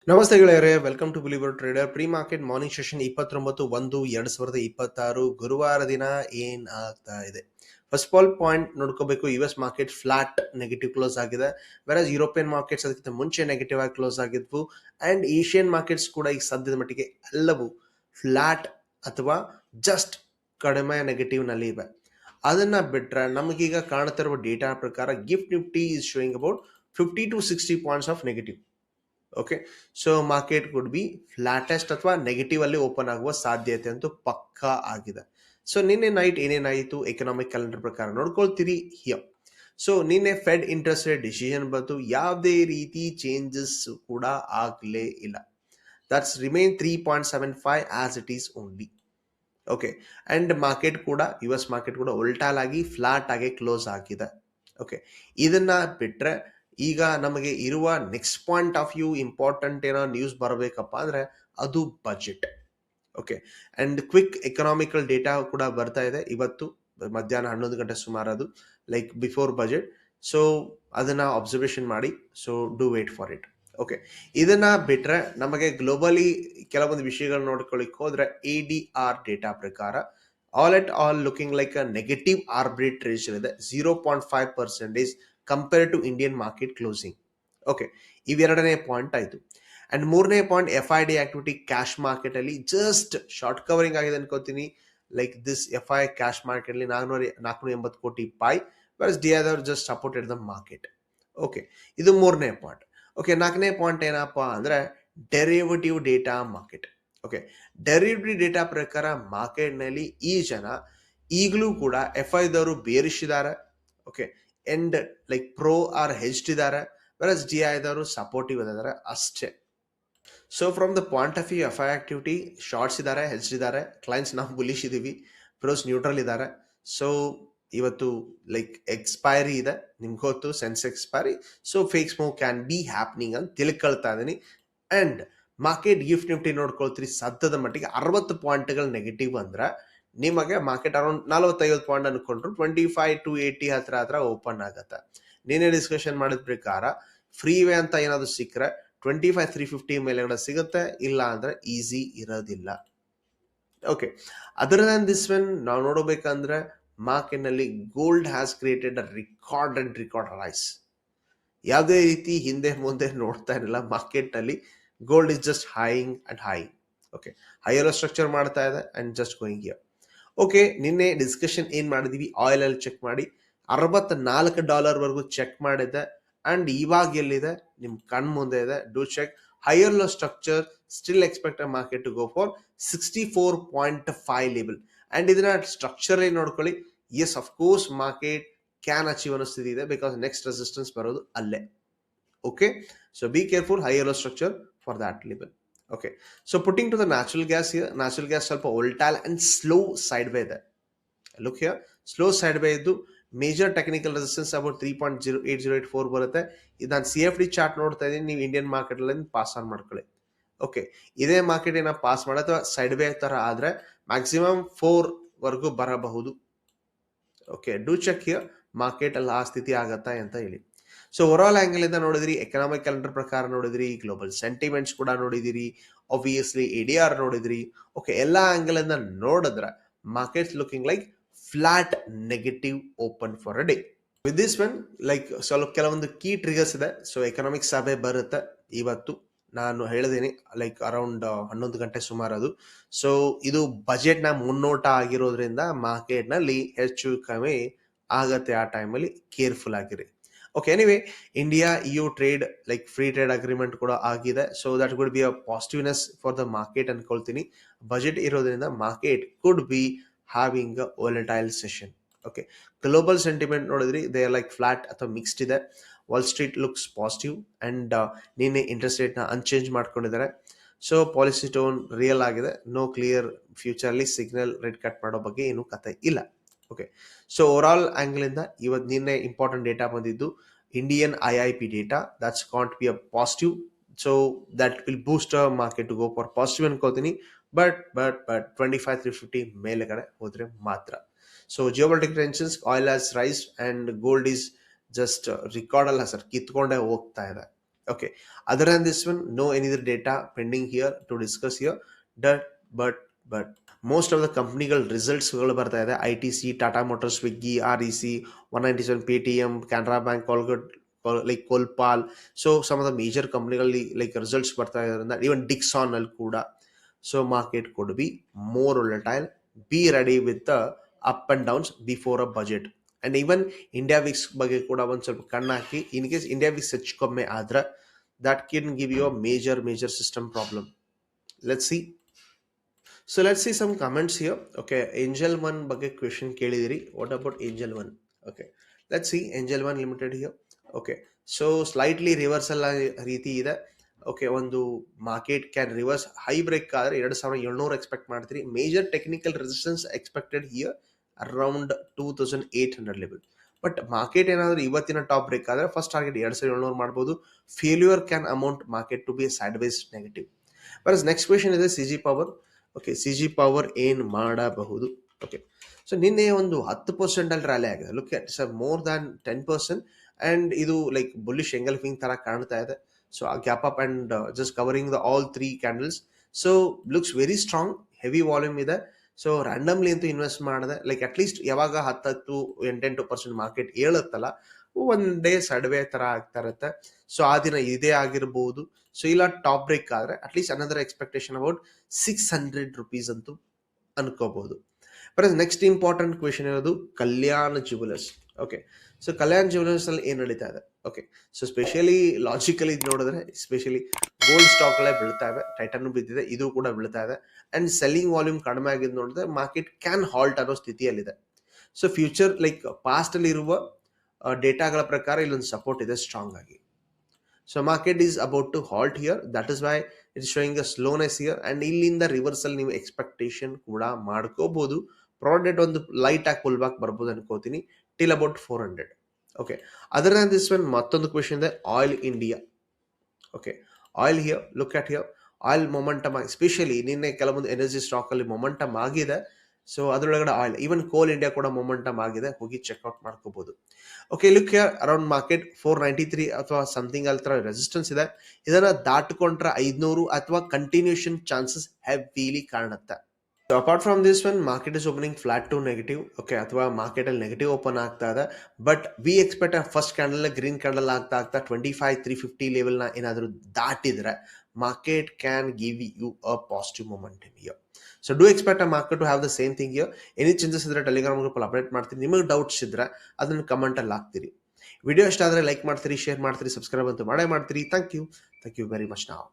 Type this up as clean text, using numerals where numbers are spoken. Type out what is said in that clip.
ನಮಸ್ತೆ ಗೆಳೆಯರೇ, welcome to believer trader pre market morning session 29/1/2026 ಗುರುವಾರ ದಿನ ಏನ್ ಆಗ್ತಾ ಇದೆ. ಫಸ್ಟ್ ಆಫ್ ಆಲ್ ಪಾಯಿಂಟ್ ನೋಡ್ಕೋಬೇಕು, US market flat negative close ಆಗಿದೆ. ವೆರಸ್ ಯುರೋಪಿಯನ್ ಮಾರ್ಕೆಟ್ಸ್ ಅದಕ್ಕಿಂತ ಮುಂಚೆ ನೆಗೆಟಿವ್ ಆಗಿ ಕ್ಲೋಸ್ ಆಗಿದ್ವು. ಅಂಡ್ ಏಷ್ಯನ್ ಮಾರ್ಕೆಟ್ಸ್ ಕೂಡ ಈಗ ಸದ್ಯದ ಮಟ್ಟಿಗೆ ಎಲ್ಲವೂ ಫ್ಲಾಟ್ ಅಥವಾ ಜಸ್ಟ್ ಕಡಿಮೆ ನೆಗೆಟಿವ್ ನಲ್ಲಿ ಇವೆ. ಅದನ್ನ ಬಿಟ್ರೆ ನಮಗೀಗ ಕಾಣುತ್ತಿರುವ ಡೇಟಾ ಪ್ರಕಾರ GIFT Nifty is showing about 50 to 60 points of negative. Okay, so market could be flattest ಅಥವಾ ನೆಗೆಟಿವ್ ಅಲ್ಲಿ ಓಪನ್ ಆಗುವ ಸಾಧ್ಯತೆ ಅಂತೂ ಪಕ್ಕಾ ಆಗಿದೆ. ಸೊ ನಿನ್ನೆ ನೈಟ್ ಏನೇನಾಯಿತು ಎಕನಾಮಿಕ್ ಕ್ಯಾಲೆಂಡರ್ ಪ್ರಕಾರ ನೋಡ್ಕೊಳ್ತೀರಿ ಹಿಯರ್. ಸೊ ನಿನ್ನೆ ಫೆಡ್ ಇಂಟ್ರೆಸ್ಟ್ ರೇಟ್ ಡಿಸಿಷನ್ ಬಂತು, ಯಾವುದೇ ರೀತಿ ಚೇಂಜಸ್ ಕೂಡ ಆಗಲೇ ಇಲ್ಲ. That's remain 3.75 as it is only. Okay, and market ಕೂಡ US ಮಾರ್ಕೆಟ್ ಕೂಡ ಉಲ್ಟಾಲ್ ಆಗಿ ಫ್ಲಾಟ್ ಆಗಿ ಕ್ಲೋಸ್ ಆಗಿದೆ. ಓಕೆ, ಇದನ್ನ ಬಿಟ್ರೆ ಈಗ ನಮಗೆ ಇರುವ next point of view important ಏನೋ ನ್ಯೂಸ್ ಬರಬೇಕಪ್ಪ ಅಂದ್ರೆ ಅದು budget. Okay, and quick economical data ಕೂಡ ಬರ್ತಾ ಇದೆ ಇವತ್ತು ಮಧ್ಯಾಹ್ನ 11 ಗಂಟೆ ಸುಮಾರು, ಅದು ಲೈಕ್ ಬಿಫೋರ್ ಬಜೆಟ್. ಸೊ ಅದನ್ನ ಅಬ್ಸರ್ವೇಷನ್ ಮಾಡಿ, so do wait for it. Okay, ಇದನ್ನ ಬಿಟ್ರೆ ನಮಗೆ ಗ್ಲೋಬಲಿ ಕೆಲವೊಂದು ವಿಷಯಗಳು ನೋಡ್ಕೊಳ್ಳಿಕ್ ಹೋದ್ರೆ ADR ಡೇಟಾ ಪ್ರಕಾರ all at all looking like a negative arbitration ಇದೆ, 0.5% compare to Indian market closing. Okay, ಇವೆರಡನೇ point ಆಯ್ತು. ಅಂಡ್ ಮೂರನೇ point FID activity cash market ಅಲ್ಲಿ ಜಸ್ಟ್ ಶಾರ್ಟ್ ಕವರಿಂಗ್ ಆಗಿದೆ ಅನ್ಕೋತೀನಿ. Like this FI cash market ಅಲ್ಲಿ 480 ಕೋಟಿ ಪಾಯ್, versus DIR just supported the market. Okay, ಇದು ಮೂರನೇ ಪಾಯಿಂಟ್. ಓಕೆ, ನಾಲ್ಕನೇ ಪಾಯಿಂಟ್ ಏನಪ್ಪಾ ಅಂದ್ರೆ derivative data market. Okay, derivative data ಪ್ರಕಾರ ಮಾರ್ಕೆಟ್ ನಲ್ಲಿ ಈ ಜನ ಈಗಲೂ ಕೂಡ FI ದವರು ಬೇರಿಸಿದ್ದಾರೆ. Okay, and like pro or hedged ಇದ್ದಾರೆ, ವೆರಸ್ DI ದವರು ಸಪೋರ್ಟಿವ್ ಇದ್ದಾರೆ ಅಷ್ಟೇ. So from the point of view FI activity shorts ಇದ್ದಾರೆ, ಹೆಜ್ಡ್ ಇದ್ದಾರೆ, ಕ್ಲೈಂಟ್ಸ್ ನಾವು ಬುಲಿಶ್ ಇದೀವಿ, ಪ್ರೋಸ್ ನ್ಯೂಟ್ರಲ್ ಇದ್ದಾರೆ. ಸೊ ಇವತ್ತು ಲೈಕ್ ಎಕ್ಸ್ಪೈರಿ ಇದೆ, ನಿಮ್ಗೆ ಗೊತ್ತು sense expiry. So fake smoke can be happening ಅಂತ ತಿಳ್ಕೊಳ್ತಾ ಇದೀನಿ. ಅಂಡ್ ಮಾರ್ಕೆಟ್ ಗಿಫ್ಟ್ ನಿಫ್ಟಿ ನೋಡ್ಕೊಳ್ತೀರಿ ಸದ್ಯದ ಮಟ್ಟಿಗೆ 60 ಪಾಯಿಂಟ್ಗಳು ನೆಗೆಟಿವ್ ಅಂದ್ರೆ ನಿಮಗೆ ಮಾರ್ಕೆಟ್ ಅರೌಂಡ್ 45 ಪಾಯಿಂಟ್ ಅನ್ಕೊಂಡ್ರು 25 to 80 ಹತ್ರ ಓಪನ್ ಆಗತ್ತೆ. ನೀನೇ ಡಿಸ್ಕಷನ್ ಮಾಡಿದ ಪ್ರಕಾರ ಫ್ರೀ ವೇ ಅಂತ ಏನಾದ್ರು ಸಿಕ್ಕರೆ 25,350 ಮೇಲೆಗಡೆ ಸಿಗುತ್ತೆ, ಇಲ್ಲ ಅಂದ್ರೆ ಈಸಿ ಇರೋದಿಲ್ಲ. Okay, other than this one ನಾವು ನೋಡಬೇಕಂದ್ರೆ ಮಾರ್ಕೆಟ್ ನಲ್ಲಿ gold has created a record rise. ಯಾವುದೇ ರೀತಿ ಹಿಂದೆ ಮುಂದೆ ನೋಡ್ತಾ ಇರಲಿಲ್ಲ ಮಾರ್ಕೆಟ್ ನಲ್ಲಿ. Gold is just highing and highing. Okay, higher structure ಮಾಡ್ತಾ ಇದೆ and just going here. Okay, ನಿನ್ನೆ ಡಿಸ್ಕಷನ್ ಏನ್ ಮಾಡಿದೀವಿ, ಆಯಿಲ್ ಅಲ್ಲಿ ಚೆಕ್ ಮಾಡಿ $64 ವರೆಗೂ ಚೆಕ್ ಮಾಡಿದ್ದೆ. ಅಂಡ್ ಇವಾಗ ಎಲ್ಲಿದೆ ನಿಮ್ ಕಣ್ ಮುಂದೆ ಇದೆ, do check. Higher low structure still expect market to go for 64.5 level. And ಇದನ್ನ ಸ್ಟ್ರಕ್ಚರ್ ನೋಡ್ಕೊಳ್ಳಿ. Yes, of course market can achieve ಅನ್ನೋ ಸ್ಥಿತಿ ಇದೆ, ಬಿಕಾಸ್ ನೆಕ್ಸ್ಟ್ ರೆಸಿಸ್ಟೆನ್ಸ್ ಬರೋದು ಅಲ್ಲೇ. Okay, so be careful, higher low structure for that level. Okay, so putting to the natural gas here. Natural gas ಸ್ವಲ್ಪ volatile and slow side way ಇದೆ. Look here, slow side way ಇದ್ದು major technical resistance about 3.08084 ಬರುತ್ತೆ. ಇದು ನಾನು CFD chart ನೋಡ್ತಾ ಇದ್ದೀನಿ, ನೀವು Indian market ಅಲ್ಲಿ ಪಾಸ್ ಆನ್ ಮಾಡ್ಕೊಳ್ಳಿ. ಓಕೆ, ಇದೇ ಮಾರ್ಕೆಟ್ ಏನ ಪಾಸ್ ಮಾಡೋ ಅಥವಾ ಸೈಡ್ ವೇ ತರ ಆದ್ರೆ ಮ್ಯಾಕ್ಸಿಮಮ್ 4 ವರೆಗೂ ಬರಬಹುದು. Okay, do check here market ಅಲ್ಲಿ ಆ ಸ್ಥಿತಿ ಆಗತ್ತಾ ಅಂತ ಹೇಳಿ. ಸೊ ಓವರ್ ಆಲ್ ಆಂಗಲ್ ಇಂದ ನೋಡಿದ್ರಿ, ಎಕನಾಮಿಕ್ ಕ್ಯಾಲೆಂಡರ್ ಪ್ರಕಾರ ನೋಡಿದ್ರಿ, ಗ್ಲೋಬಲ್ ಸೆಂಟಿಮೆಂಟ್ಸ್ ಕೂಡ ನೋಡಿದಿರಿ, ಆಬ್ವಿಯಸ್ಲಿ ADR ನೋಡಿದ್ರಿ. ಓಕೆ, ಎಲ್ಲಾ ಆಂಗಲ್ ಇಂದ ನೋಡಿದ್ರೆ markets looking like flat negative open for a day. With this one like ಸ್ವಲ್ಪ ಕೆಲವೊಂದು ಕೀ ಟ್ರಿಗರ್ಸ್ ಇದೆ. ಸೊ ಎಕನಾಮಿಕ್ ಸಭೆ ಬರುತ್ತೆ ಇವತ್ತು, ನಾನು ಹೇಳಿದ್ದೀನಿ ಲೈಕ್ ಅರೌಂಡ್ 11 ಗಂಟೆ ಸುಮಾರು ಅದು. ಸೊ ಇದು ಬಜೆಟ್ ನ ಮುನ್ನೋಟ ಆಗಿರೋದ್ರಿಂದ ಮಾರ್ಕೆಟ್ ನಲ್ಲಿ ಹೆಚ್ಚು ಕಮ್ಮಿ ಆಗತ್ತೆ. ಆ ಟೈಮಲ್ಲಿ ಕೇರ್ಫುಲ್ ಆಗಿರಿ. Okay, anyway India EU trade like free trade agreement ಕೂಡ ಆಗಿದೆ. So that could be a positiveness for the market ಅನ್ಕೊಳ್ತೀನಿ. ಬಜೆಟ್ ಇರೋದ್ರಿಂದ market could be having a volatile session. Okay, global sentiment ನೋಡಿದ್ರಿ, ದೇ ಆರ್ ಲೈಕ್ ಫ್ಲಾಟ್ ಅಥವಾ mixed ಇದೆ. Wall Street looks positive and ನಿನ್ನೆ interest rate ನ unchange ಮಾಡ್ಕೊಂಡಿದ್ದಾರೆ. So policy tone real ಆಗಿದೆ, no clear future ಅಲ್ಲಿ signal rate cut ಮಾಡೋ ಬಗ್ಗೆ ಏನು ಕತೆ ಇಲ್ಲ. Okay, so over all angle ಇಂದ ಇವತ್ತು ನಿನ್ನೆ ಇಂಪಾರ್ಟೆಂಟ್ ಡೇಟಾ ಬಂದಿದ್ದು Indian IIP data, that's can't be a positive. So that will boost market to go for positive ಅನ್ಕೋತೀನಿ. ಬಟ್ 25,350 ಮೇಲೆಗಡೆ ಹೋದ್ರೆ ಮಾತ್ರ. So geopolitical tensions, oil has rise and gold is just record ಅಲ್ಲ sir, ಕಿತ್ಕೊಂಡೇ ಹೋಗ್ತಾ ಇದೆ. Okay, other than this one, no any other data pending here to discuss here. That but most of the ಕಂಪ್ನಿಗಳ ರಿಸಲ್ಟ್ಸ್ಗಳು ಬರ್ತಾ ಇದೆ. I T C, Tata Motors, Swiggy, R E C, 197, Paytm, Canara Bank, Colgate, like Colpal. So some of the major ಕಂಪ್ನಿಗಳಲ್ಲಿ like results ಬರ್ತಾ ಇರೋದ್ರಿಂದ even Dixon ಅಲ್ಲಿ ಕೂಡ. So market could be more volatile. Be ready with the up and downs before a budget. And even India VIX ಬಗ್ಗೆ ಕೂಡ ಒಂದ್ ಸ್ವಲ್ಪ ಕಣ್ಣು ಹಾಕಿ, ಇನ್ ಕೇಸ್ ಇಂಡಿಯಾ ವಿಕ್ಸ್ ಹೆಚ್ಚು ಕಮ್ಮಿ ಆದ್ರೆ that can give you a major system problem. Let's see. So let's see some comments here. Okay, Angel One ಬಗ್ಗೆ question ಕೇಳಿದಿರಿ. What about Angel One? Okay, let's see Angel One Limited here. Okay, so slightly reversal ರೀತಿ ಇದೆ. Okay, ಒಂದು market can reverse. High break ಆದರೆ 2700 expect ಮಾಡ್ತೀರಿ. Major technical resistance expected here around 2800 level. But market ಏನಾದರೂ ಇವತ್ತಿನ top break ಆದರೆ first target 2700 ಮಾಡ್ಬೋದು. Failure can amount market to be side wise negative. But next question ಇದೆ C G power. Okay, C G power ಏನು ಮಾಡಬಹುದು? Okay, so ನಿನ್ನೆ ಒಂದು 10% ಅಲ್ಲಿ ರ್ಯಾಲಿ ಆಗಿದೆ. Look at sir, more than 10%. And ಇದು ಲೈಕ್ ಬುಲ್ಲಿಶ್ ಎಂಗಲ್ಫಿಂಗ್ ತರ ಕಾಣ್ತಾ ಇದೆ. ಸೊ ಆ gap up and just covering the all 3 candles. So looks very strong, heavy volume ಇದೆ. ಸೊ ರ್ಯಾಂಡಮ್ಲಿ ಅಂತೂ ಇನ್ವೆಸ್ಟ್ ಮಾಡಿದೆ. ಲೈಕ್ ಅಟ್ಲೀಸ್ಟ್ ಯಾವಾಗ 10-8% ಮಾರ್ಕೆಟ್ ಹೇಳುತ್ತಲ್ಲ, ಒನ್ ಡೇ ಸಡ್ವೆ ತರ ಆಗ್ತಾ ಇರುತ್ತೆ. ಸೊ ಆ ದಿನ ಇದೇ ಆಗಿರಬಹುದು. ಸೊ ಇಲ್ಲ ಟಾಪ್ ಬ್ರೇಕ್ ಆದ್ರೆ at least another expectation about 600 rupees ಅಂತೂ ಅನ್ಕೋಬಹುದು. ಬಟ್ ನೆಕ್ಸ್ಟ್ ಇಂಪಾರ್ಟೆಂಟ್ ಕ್ವೆಶನ್ ಇರೋದು Kalyan Jewellers. Okay, so Kalyan Jewellers ಅಲ್ಲಿ ಏನ್ ನಡೀತಾ ಇದೆ? ಓಕೆ, ಸೊ ಸ್ಪೆಷಲಿ ಲಾಜಿಕಲಿ ನೋಡಿದ್ರೆ ಸ್ಪೆಷಲಿ ಗೋಲ್ಡ್ ಸ್ಟಾಕ್ ಗಳೇ ಬೀಳ್ತಾ ಇವೆ. ಟೈಟನ್ ಬಿದ್ದಿದೆ, ಇದು ಕೂಡ ಬೀಳ್ತಾ ಇದೆ. ಅಂಡ್ ಸೆಲ್ಲಿಂಗ್ ವಾಲ್ಯೂಮ್ ಕಡಿಮೆ ಆಗಿದ್ದು ನೋಡಿದ್ರೆ ಮಾರ್ಕೆಟ್ ಕ್ಯಾನ್ ಹಾಲ್ಟ್ ಅನ್ನೋ ಸ್ಥಿತಿಯಲ್ಲಿದೆ. ಸೊ ಫ್ಯೂಚರ್ ಲೈಕ್ ಪಾಸ್ಟ್ ಅಲ್ಲಿ ಇರುವ ಡೇಟಾಗಳ ಪ್ರಕಾರ ಇಲ್ಲೊಂದು ಸಪೋರ್ಟ್ ಇದೆ ಸ್ಟ್ರಾಂಗ್ ಆಗಿ. So market is about to halt here. That is why it showing a slowness here. And ಇಲ್ಲಿಂದ ರಿವರ್ಸಲ್ ನೀವು ಎಕ್ಸ್ಪೆಕ್ಟೇಷನ್ ಕೂಡ ಮಾಡ್ಕೋಬಹುದು. ಪ್ರಾಡಕ್ಟ್ ಒಂದು ಲೈಟ್ ಆಗಿ ಪುಲ್ ಬ್ಯಾಕ್ ಬರ್ಬೋದು ಅನ್ಕೋತೀನಿ till about 400. Okay, other than this one ಮತ್ತೊಂದು ಕ್ವೆಶನ್ ಇದೆ oil India. Okay, oil here, look at here. Oil momentum ಆಗಿ ಸ್ಪೆಷಲಿ ನಿನ್ನೆ ಕೆಲವೊಂದು ಎನರ್ಜಿ ಸ್ಟಾಕ್ ಅಲ್ಲಿ ಮೊಮೆಂಟಮ್ ಆಗಿದೆ. ಸೊ ಅದರೊಳಗಡೆ ಆಯಿಲ್, ಈವನ್ ಕೋಲ್ ಇಂಡಿಯಾ ಕೂಡ ಮೊಮೆಂಟಮ್ ಆಗಿದೆ, ಹೋಗಿ ಚೆಕ್ಔಟ್ ಮಾಡ್ಕೋಬಹುದು. Okay, look here around market 493 ಅಥವಾ ಸಮಥಿಂಗ್ ಅಲ್ಲಿ ರೆಸಿಸ್ಟೆನ್ಸ್ ಇದೆ. ಇದನ್ನ ದಾಟ್ಕೊಂಡ್ರೆ 500 ಅಥವಾ ಕಂಟಿನ್ಯೂಷನ್ ಚಾನ್ಸಸ್ ಹೆವಿಲಿ ಕಾಣುತ್ತೆ. So apart from this one, market is opening flat to negative. Okay, ಅಥವಾ ಮಾರ್ಕೆಟ್ ಅಲ್ಲಿ ನೆಗೆಟಿವ್ ಓಪನ್ ಆಗ್ತಾ ಇದೆ. But we expect first candle green candle ಆಗ್ತಾ 25,350 ಲೆವೆಲ್ ನ ಏನಾದರೂ ದಾಟಿದ್ರೆ market can give you a positive momentum here. So do expect a market to have the same thing here. Any changes ಇದ್ರೆ Telegram group ಅಲ್ಲಿ update ಮಾಡ್ತೀನಿ. ನಿಮಗೆ doubts ಇದ್ರೆ ಅದನ್ನ ಕಮೆಂಟ್ ಅಲ್ಲಿ ಹಾಕ್ತೀರಿ. ವಿಡಿಯೋ ಇಷ್ಟ ಆದ್ರೆ ಲೈಕ್ ಮಾಡ್ತೀರಿ, ಶೇರ್ ಮಾಡ್ತೀರಿ, ಸಬ್ಸ್ಕ್ರೈಬ್ ಅಂತೂ ಮಾಡೇ ಮಾಡ್ತೀರಿ. Thank you very much. ನಾವು